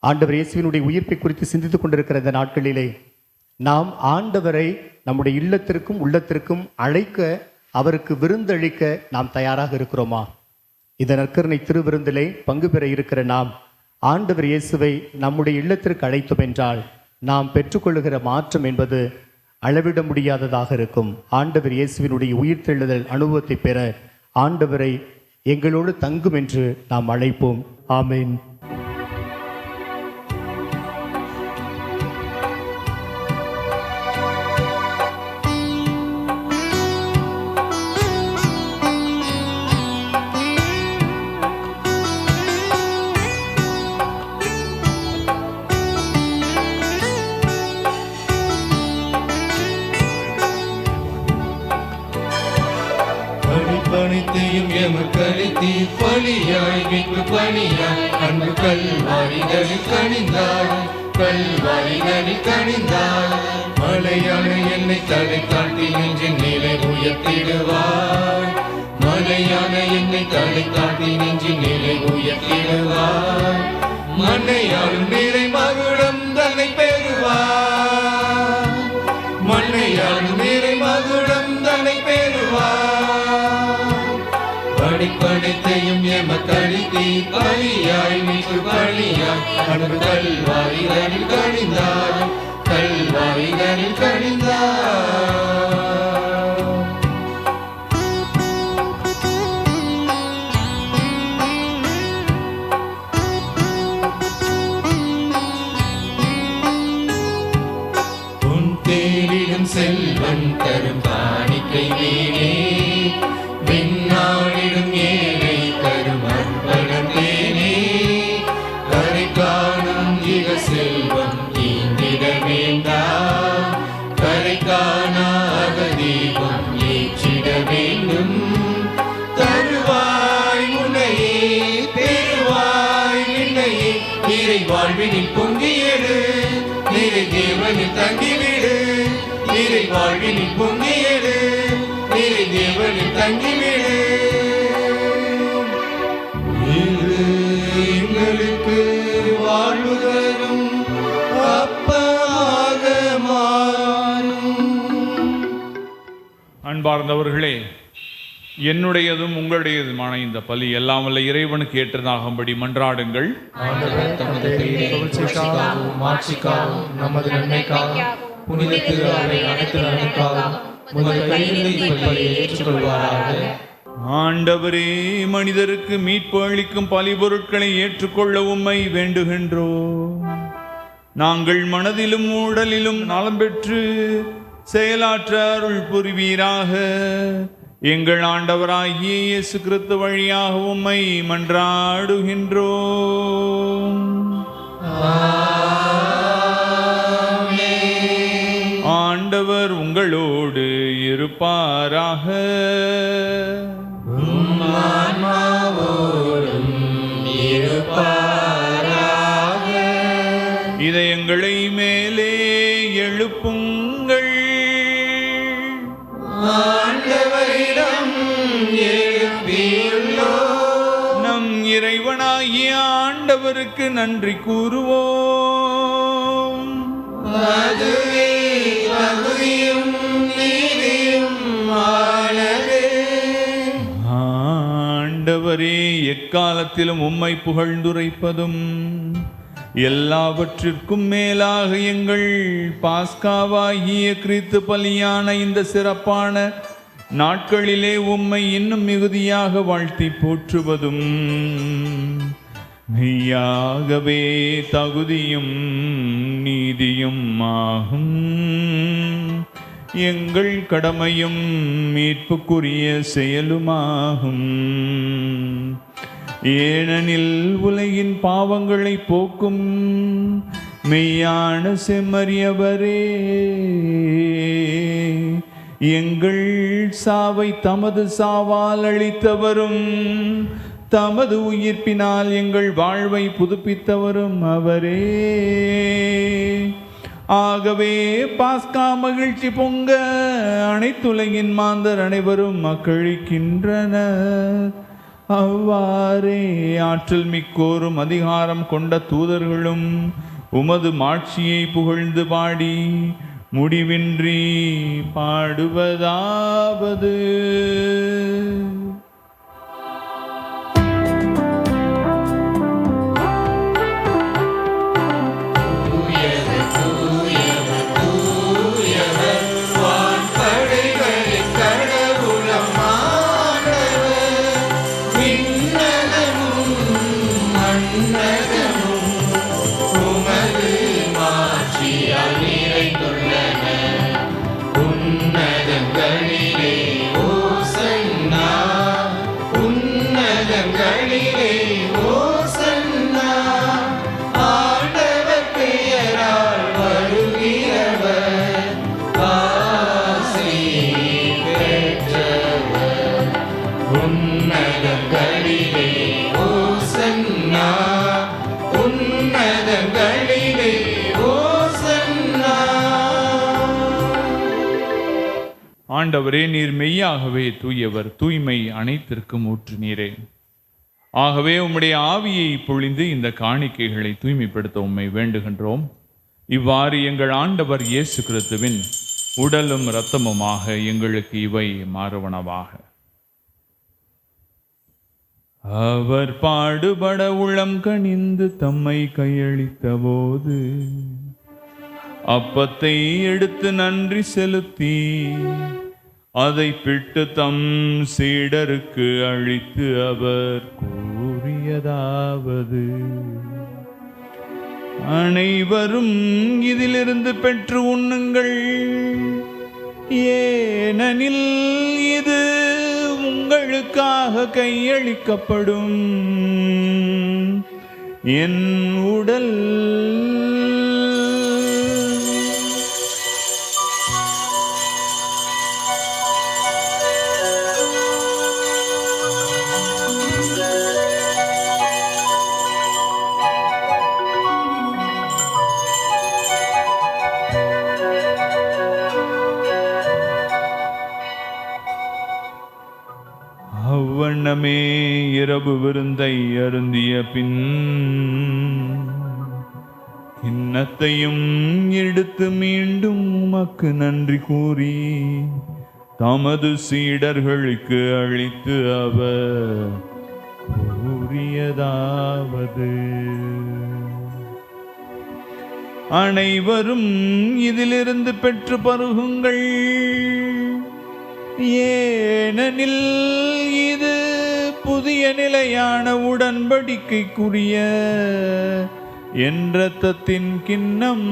Speaker 8: ஆண்டவர் இயேசுவினுடைய உயிர்ப்பை குறித்து சிந்தித்துக் கொண்டிருக்கிற இந்த நாட்களிலே நாம் ஆண்டவரை நம்முடைய இல்லத்திற்கும் உள்ளத்திற்கும் அழைக்க, அவருக்கு விருந்தளிக்க நாம் தயாராக இருக்கிறோமா? இந்த நற்கருணை திருவிருந்திலே பங்கு பெற இருக்கிற நாம் ஆண்டவர் இயேசுவை நம்முடைய இல்லத்திற்கு அழைத்தோம் என்றால் நாம் பெற்றுக்கொள்ளுகிற மாற்றம் என்பது அளவிட முடியாததாக இருக்கும். ஆண்டவர் இயேசுவினுடைய உயிர்த்தெழுதல் அனுபவத்தை பெற ஆண்டவரை எங்களோடு தங்கும் என்று நாம் அழைப்போம். ஆமென்.
Speaker 2: படிப்பனைத்தையும் எமக்களித்தி பலியாய் மீட்பு பணியாய் அன்பு கல்வாரிகளில் கணிந்தாய், கல்வாரிகளில் கணிந்தாய். மலையான என்னை தலை காட்டி நெஞ்சின் நிலை உயர்த்திடுவாய், மலையான என்னை தலை காட்டி நெஞ்சின் நிலை உயர்த்திடுவாய். மண்ணையாளும் நிறை மகுடம் தன்னை பெறுவாய், மண்ணையாளும் நிறை மகுடம் தன்னை பெறுவாய். படிப்பனைத்தையும் எமக்களித்தி பலியாய் மீட்பு பணியாய் அன்பு கல்வாரிகளில் கணிந்தாய், கல்வாரிகளில் கணிந்தாய். உன் தேரிடும் செல்வன் தரும் காணிக்கை வீணே, விண்ணாடிடும் ஏழை தரும் அற்புதம் தேனே. கரை காணும் இக செல்வம் ஈந்திட வேண்டாம், கரை காணாக தீபம் ஏற்றிட வேண்டும். தருவாய் உன்னையே பெறுவாய் விண்ணையே, நிறை வாழ்வினில் பொங்கியடு, நிறை தேவனில் தங்கிவிடு, நிறை வாழ்வினில் பொங்கியடு, நிறை தேவனில் தங்கிவிடு. இது எங்களுக்கு வாழ்வு தரும் அப்பமாக மாறும்.
Speaker 4: அன்பார்ந்தவர்களே, என்னுடையதும் உங்களுடையதுமான இந்த பலி எல்லாம் வல்ல இறைவனுக்கு ஏற்றதாகும்படி மன்றாடுங்கள்.
Speaker 2: ஆண்டவர் தமது பெயரை புகழ்ச்சிக்காகவும் மாட்சிக்காகவும் நமது நன்மைக்காகவும் புனித திரு அவை அனைத்து நன்மைக்காகவும் முதல் கையிலிருந்து இப்பலியை ஏற்றுக்கொள்வாராக.
Speaker 4: ஆண்டவரே, மனிதருக்கு மீட்பு அளிக்கும் பலிபொருட்களை ஏற்றுக்கொள்ள உம்மை வேண்டுகின்றோம். நாங்கள் மனதிலும் உடலிலும் நலம் பெற்று செயலாற்ற அருள் புரிவீராக. எங்கள் ஆண்டவராகிய இயேசு கிறிஸ்து வழியாக உம்மை மன்றாடுகின்றோம். ஆண்டவர் உங்களோடு இருப்பாராக. இதயங்களை மேலே எழுப்புங்கள்.
Speaker 2: ஆண்டவரிடம் எழுப்பியுள்ளோம்.
Speaker 4: நம் இறைவனாகிய ஆண்டவருக்கு நன்றி கூறுவோம்.
Speaker 2: அதுவே தகுதியும் நீதியும் ஆனதே.
Speaker 4: ஆண்டவரே, எக்காலத்திலும் உம்மை புகழ்ந்துரைப்பதும் எல்லாவற்றிற்கும் மேலாக எங்கள் பாஸ்காவாகிய கிறிஸ்து பலியான இந்த சிறப்பான நாட்களிலே உம்மை இன்னும் மிகுதியாக வாழ்த்தி போற்றுவதும் மெய்யாகவே தகுதியும் நீதியும் ஆகும். எங்கள் கடமையும் மீட்புக்குரிய செயலுமாகும். ஏனெனில் உலகின் பாவங்களை போக்கும் மெய்யான செம்மறியவரே, எங்கள் சாவை தமது சாவால் அளித்தவரும் தமது உயிர்ப்பினால் எங்கள் வாழ்வை புதுப்பித்தவரும் அவரே. ஆகவே பாஸ்கா மகிழ்ச்சி பொங்க அனைத்துலகின் மாந்தர் அனைவரும் மக்கழிக்கின்றனர். அவ்வாறே ஆற்றல் மிக்கோரும் அதிகாரம் கொண்ட தூதர்களும் உமது மாட்சியை புகழ்ந்து பாடி முடிவின்றி பாடுவதாவது:
Speaker 2: தூயவர், தூயவர், தூயவர்,
Speaker 4: ஆண்டவரே, நீர் மெய்யாகவே தூயவர், தூய்மை அனைத்திற்கும் ஊற்று நீரே. ஆகவே உம்முடைய ஆவியை பொழிந்து இந்த காணிக்கைகளை தூய்மைப்படுத்த உம்மை வேண்டுகின்றோம். இவ்வாறு எங்கள் ஆண்டவர் இயேசு கிறிஸ்துவின் உடலும் இரத்தமுமாக எங்களுக்கு இவை மாறுவனவாக. அவர் பாடுபட உளம் கனிந்து தம்மை கையளித்த போது அப்பத்தை எடுத்து நன்றி செலுத்தி அதை பிட்டு தம் சீடருக்கு அளித்து அவர் கூறியதாவது: அனைவரும் இதிலிருந்து பெற்று உண்ணுங்கள், ஏனெனில் இது உங்களுக்காக கையளிக்கப்படும் என் உடல். அவ்வண்ணமே இரவு விருந்தை அருந்திய பின் கிண்ணத்தையும் எடுத்து மீண்டும் உமக்கு நன்றி கூறி தமது சீடர்களுக்கு அளித்து அவர் கூறியதாவது: அனைவரும் இதிலிருந்து பெற்று பருகுங்கள், ஏனெனில் இது புதிய நிலையான உடன்படிக்கைக்குரிய என் இரத்தத்தின் கிண்ணம்.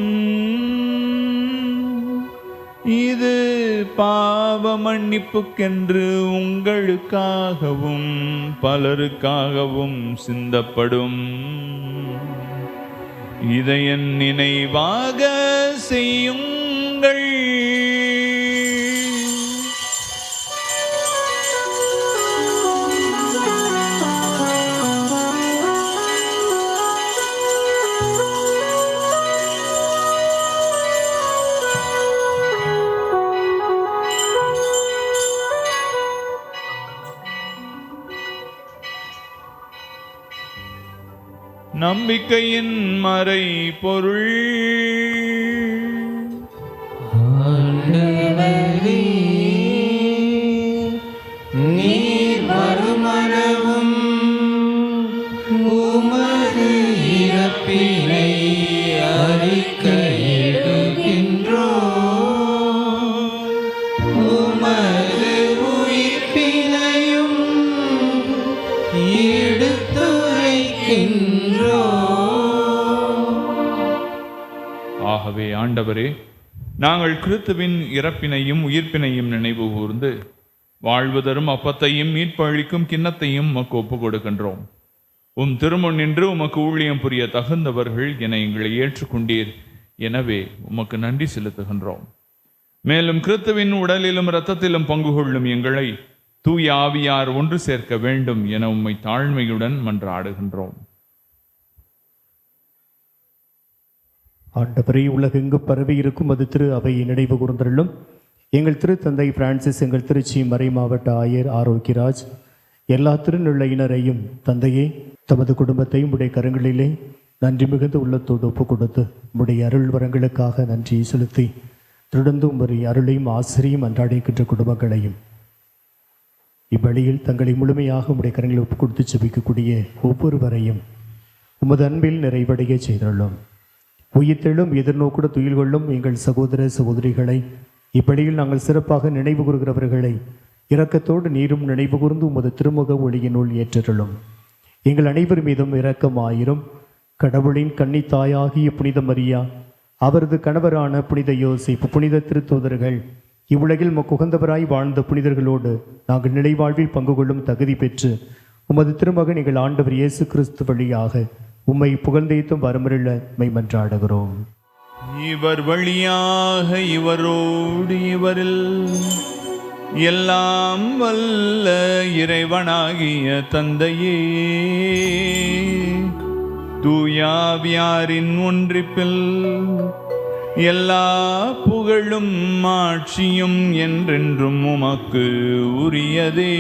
Speaker 4: இது பாவ மன்னிப்புக்கென்று உங்களுக்காகவும் பலருக்காகவும் சிந்தப்படும். இதை என் நினைவாக செய்யுங்கள். நம்பிக்கையின் மறை பொருள்.
Speaker 2: நீர் வருமளவும் உமது இறப்பினை அறிக்கையிடுகின்றோம், உமது உயிர்ப்பினையும்
Speaker 4: ஆகவே ஆண்டவரே, நாங்கள் கிறிஸ்துவின் இறப்பினையும் உயிர்ப்பினையும் நினைவு கூர்ந்து வாழ்வு தரும் அப்பத்தையும் மீட்பு அளிக்கும் கிண்ணத்தையும் உமக்கு ஒப்புக் கொடுக்கின்றோம். உம் திருமுன் நின்று உமக்கு ஊழியம் புரிய தகுந்தவர்கள் என எங்களை ஏற்றுக்கொண்டீர். எனவே உமக்கு நன்றி செலுத்துகின்றோம். மேலும் கிறிஸ்துவின் உடலிலும் இரத்தத்திலும் பங்கு கொள்ளும் எங்களை தூய ஆவியார் ஒன்று சேர்க்க வேண்டும் என உம்மை தாழ்மையுடன் மன்றாடுகின்றோம்.
Speaker 8: ஆண்டவரே, உலகெங்கு பரவி இருக்கும் அது திரு அவையை நினைவு கூர்ந்தருளும். எங்கள் திரு தந்தை பிரான்சிஸ், எங்கள் திருச்சி மறை மாவட்ட ஆயர் ஆரோக்கியராஜ், எல்லா திருநிலையினரையும் தந்தையே தமது குடும்பத்தையும் உடைய கரங்களிலே நன்றி மிகுந்த உள்ளத்தோடு ஒப்புக் கொடுத்து உடைய அருள் வரங்களுக்காக நன்றி செலுத்தி தொடர்ந்து உமது அருளையும் ஆசிரியும் அன்றாடிக்கின்ற குடும்பங்களையும் இவ்வழியில் தங்களை முழுமையாக உடைய கரங்களை ஒப்புக் கொடுத்து செபிக்கக்கூடிய ஒவ்வொருவரையும் உமது அன்பில் நிறைவடைய செய்துள்ளோம். உயிர்த்தெழும் எதிர்நோக்குட துயில் கொள்ளும் எங்கள் சகோதர சகோதரிகளை இப்படியில் நாங்கள் சிறப்பாக நினைவு கூறுகிறவர்களை இரக்கத்தோடு நீரும் நினைவு கூர்ந்து உமது திருமுக ஒளியினுள் ஏற்றருளும். எங்கள் அனைவர் மீதும் இரக்கமாயிரும். கடவுளின் கன்னித்தாயாகிய புனித மரியா, அவரது கணவரான புனித யோசேப்பு, புனித திருத்தூதர்கள், இவ்வுலகில் உகந்தவராய் வாழ்ந்த புனிதர்களோடு நாங்கள் நிலைவாழ்வில் பங்கு கொள்ளும் தகுதி பெற்று உமது திருமகன் எங்கள் ஆண்டவர் இயேசு கிறிஸ்து வழியாக உம்மை புகழ்ந்தேத்தும் வரமருள மெய்மன்றாடுகிறோம்.
Speaker 4: இவர் வழியாக இவரோடு இவரில் எல்லாம் வல்ல இறைவனாகிய தந்தையே, தூயாவியாரின் ஒன்றிப்பில் எல்லா புகழும் ஆட்சியும் என்றென்றும் உமக்கு உரியதே.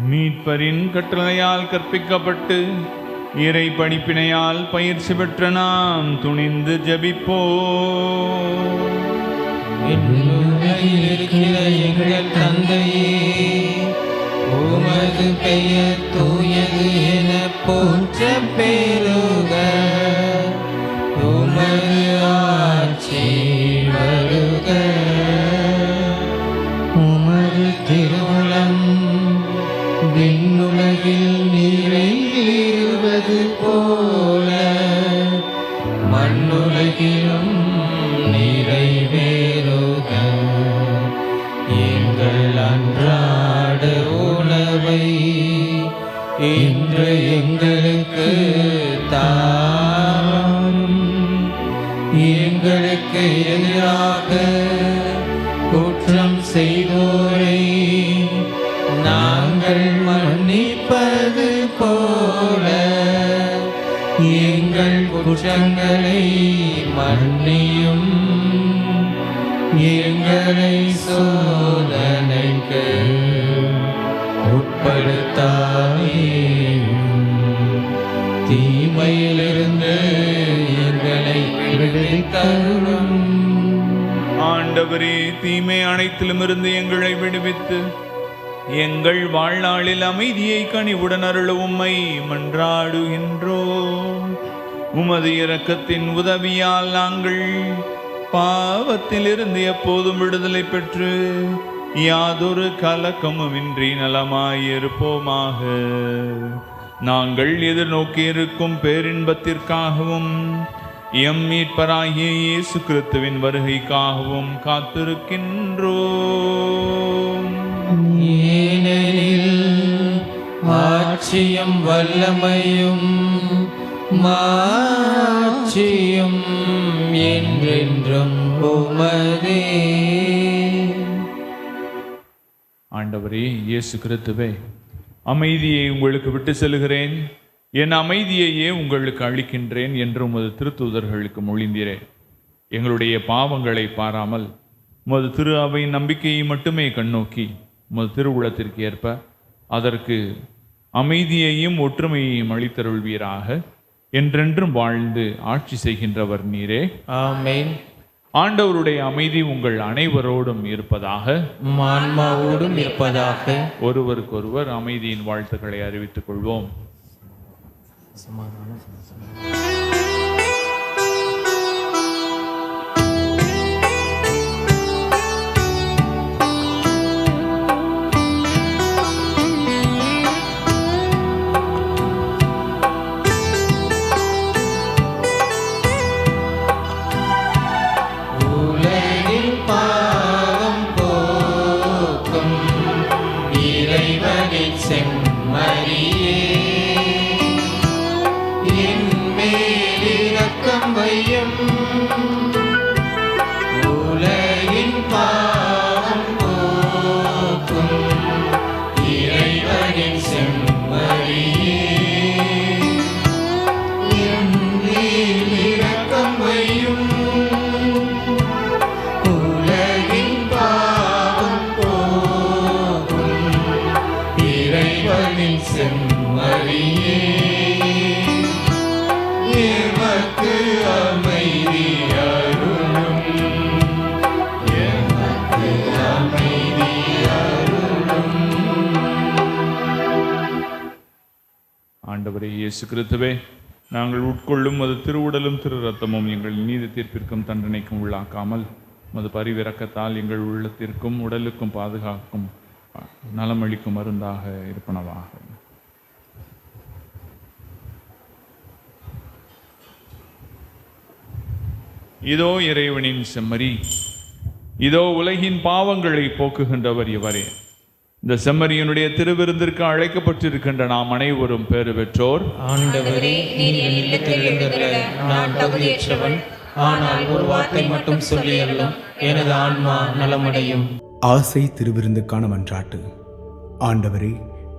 Speaker 4: மீட்பரின் கட்டளையால் கற்பிக்கப்பட்டு இறை படிப்பினையால் பயிற்சி பெற்ற நாம் துணிந்து ஜெபிப்போம்.
Speaker 2: இருக்கிற எங்கள் தந்தையே, உமது பெயர் தூயது என போற்ற பெறுக. உமது ஆட்சி வருக. உமது திருவுளம் விண்ணுலகில் நிறைவேறுவது போல மண்ணுலகிலும் நிறைவேறுக. எங்கள் அன்றாட உணவை இன்று எங்களுக்கு தாரும். எங்களுக்கு எதிராக குற்றம் செய்தோரை நாங்கள் மன்னிப்பது போல எங்கள் குற்றங்களை மன்னியும். எங்களை சோதனைக்கு உட்படுத்தாதேயும், தீமையிலிருந்து எங்களை விடுவித்தருளும்.
Speaker 4: ஆண்டவரே, தீமை அனைத்திலும் இருந்து எங்களை விடுவித்து எங்கள் வாழ்நாளில் அமைதியை கனிவுடன் அருள உம்மை மன்றாடுகின்றோம். உமது இரக்கத்தின் உதவியால் நாங்கள் பாவத்திலிருந்து எப்போதும் விடுதலை பெற்று யாதொரு கலக்கமுமின்றி நலமாயிருப்போமாக. நாங்கள் எதிர்நோக்கி இருக்கும் பேரின்பத்திற்காகவும் எம் மீட்பராகிய இயேசு கிறிஸ்துவின் வருகைக்காகவும் காத்திருக்கின்றோம்.
Speaker 2: ஏனெனில் ஆட்சியும் வல்லமையும் மாட்சியும் என்றென்றும் உமதே.
Speaker 4: ஆண்டவரே இயேசு கிறிஸ்துவே, அமைதியை உங்களுக்கு விட்டு செல்கிறேன், என் அமைதியையே உங்களுக்கு அளிக்கின்றேன் என்று உமது திருத்தூதர்களுக்கு மொழிந்தீரே. எங்களுடைய பாவங்களை பாராமல் உமது திரு அவையின் நம்பிக்கையை மட்டுமே கண்ணோக்கி உமது திருவுளத்திற்கு ஏற்ப அதற்கு அமைதியையும் ஒற்றுமையையும் அளித்தருள்வீராக. என்றென்றும் வாழ்ந்து ஆட்சி செய்கின்றவர் நீரே.
Speaker 2: ஆமென்.
Speaker 4: ஆண்டவருடைய அமைதி உங்கள் அனைவரோடும் இருப்பதாக,
Speaker 2: ஆன்மாவோடும் இருப்பதாக.
Speaker 4: ஒருவருக்கொருவர் அமைதியின் வாழ்த்துக்களை அறிவித்துக் கொள்வோம்.
Speaker 2: உலகின் பாவம் போக்கும் இறைவனின் செம்மறியே, என் மேல் இரக்கம் வையும். உலகின் பாவம் போக்கும் இறைவனின் செம்மறியே, என் மேல் இரக்கம் வையும். உலகின் பாவம் போக்கும் இறைவனின் செம்மறியே, எமக்கு அமைதி அருளும். எமக்கு அமைதி அருளும்.
Speaker 4: ஆண்டவரே இயேசு கிறிஸ்துவே, நாங்கள் உட்கொள்ளும் அது திருவுடலும் திரு ரத்தமும் எங்கள் நீதி தீர்ப்பிற்கும் தண்டனைக்கும் உள்ளாக்காமல் மது பரிவிறக்கத்தால் எங்கள் உள்ளத்திற்கும் உடலுக்கும் பாதுகாக்கும் நலமளிக்கும் மருந்தாக இருப்பனவாக. இதோ இறைவனின் செம்மறி, இதோ உலகின் பாவங்களை போக்குகின்றவர் இவரே. இந்த செம்மறியனுடைய திருவிருந்திற்கு அழைக்கப்பட்டிருக்கின்ற நாம் அனைவரும் பேறு பெற்றோர்.
Speaker 2: ஆண்டவரே, நீர் என் இல்லத்தில் எழுந்தருள நான் தகுதியற்றவன். ஆனால் ஒரு வார்த்தை மட்டும் சொல்லி அருளும், எனது ஆன்மா நலமடையும்.
Speaker 9: ஆசை திருவிருந்துக்கான மன்றாட்டு. ஆண்டவரே,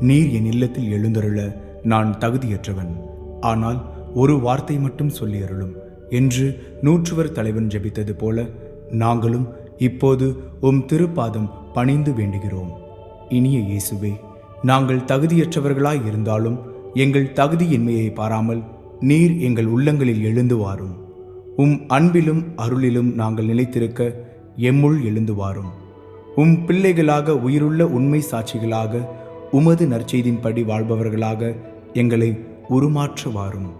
Speaker 9: நீர் என் இல்லத்தில் எழுந்தருள நான் தகுதியற்றவன். ஆனால் ஒரு வார்த்தை மட்டும் சொல்லி அருளும் என்று நூற்றுவர் தலைவன் ஜெபித்தது போல நாங்களும் இப்போது உம் திருப்பாதம் பணிந்து வேண்டுகிறோம். இனிய இயேசுவே, நாங்கள் தகுதியற்றவர்களாய் இருந்தாலும் எங்கள் தகுதியின்மையை பாராமல் நீர் எங்கள் உள்ளங்களில் எழுந்து வாரும். உம் அன்பிலும் அருளிலும் நாங்கள் நிலைத்திருக்க எம்முள் எழுந்து வாரும். உம் பிள்ளைகளாக உயிருள்ள உண்மை சாட்சிகளாக உமது நற்செய்தின்படி வாழ்பவர்களாக எங்களை உருமாற்ற வாரும்.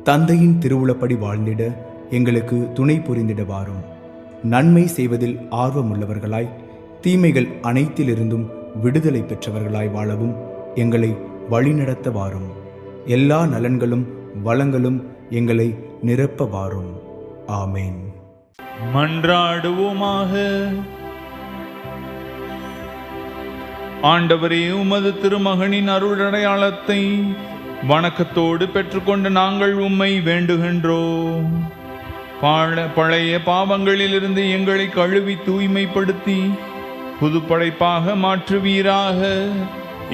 Speaker 9: தந்தையின் திருவுளப்படி வாழ்ந்திட எங்களுக்கு துணை புரிந்திட வாரும். நன்மை செய்வதில் ஆர்வமுள்ளவர்களாய் தீமைகள் அனைத்திலிருந்தும் விடுதலை பெற்றவர்களாய் வாழவும் எங்களை வழிநடத்த வாரும். எல்லா நலன்களும் வளங்களும் எங்களை நிரப்ப வாரும். ஆமேன்.
Speaker 4: மன்றாடுவோமாக. ஆண்டவரே, உமது திருமகனின் அருளடையாளத்தை வணக்கத்தோடு பெற்றுக்கொண்டு நாங்கள் உம்மை வேண்டுகின்றோம். பழைய பாவங்களிலிருந்து எங்களை கழுவி தூய்மைப்படுத்தி புதுப்படைப்பாக மாற்றுவீராக.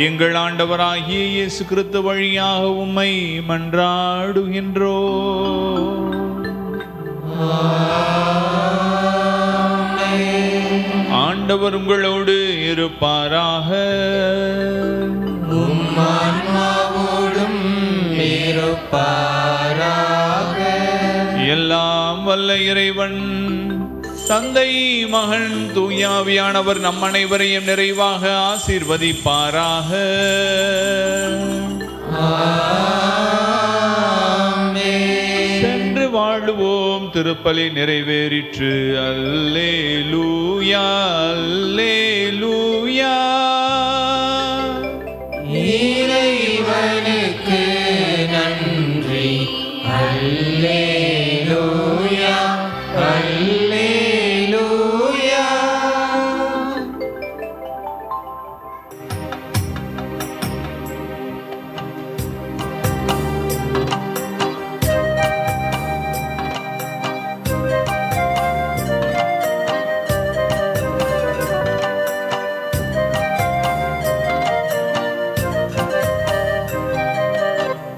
Speaker 4: எங்கள் ஆண்டவராகிய இயேசு கிறிஸ்து வழியாக உம்மை மன்றாடுகின்றோம். ஆண்டவர் உங்களோடு இருப்பாராக. எல்லாம் வல்ல இறைவன் தந்தை, மகன், தூயாவியானவர் நம் அனைவரையும் நிறைவாக ஆசீர்வதிப்பாராக. சென்று வாழுவோம். திருப்பலி நிறைவேறிற்று. அல்லேலூயா, அல்லேலூயா.
Speaker 2: இறைவனுக்கு நன்றி. அல்லேலூயா, அல்லேலூயா.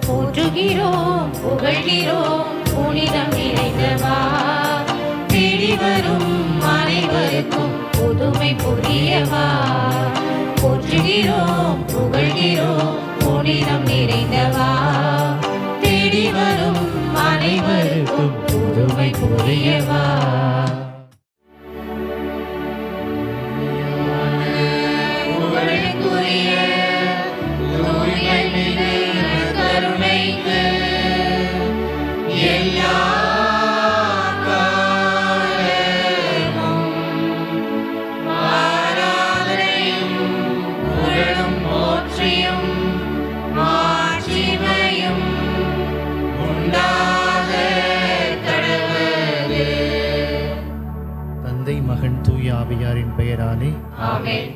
Speaker 7: போற்றுகிறோம், புகழ்கிறோம், புனிதம் நிறைந்தவா. தேடி வரும் அனைவருக்கும் புதுமை புரியவா. போற்றுகிறோம், புகழ்கிறோம், புனிதம் நிறைந்தவா. தேடி வரும் அனைவருக்கும் புதுமை புரியவா.
Speaker 8: தந்தை, மகன், தூய ஆவியாரின் பெயராலே
Speaker 7: ஆமென்.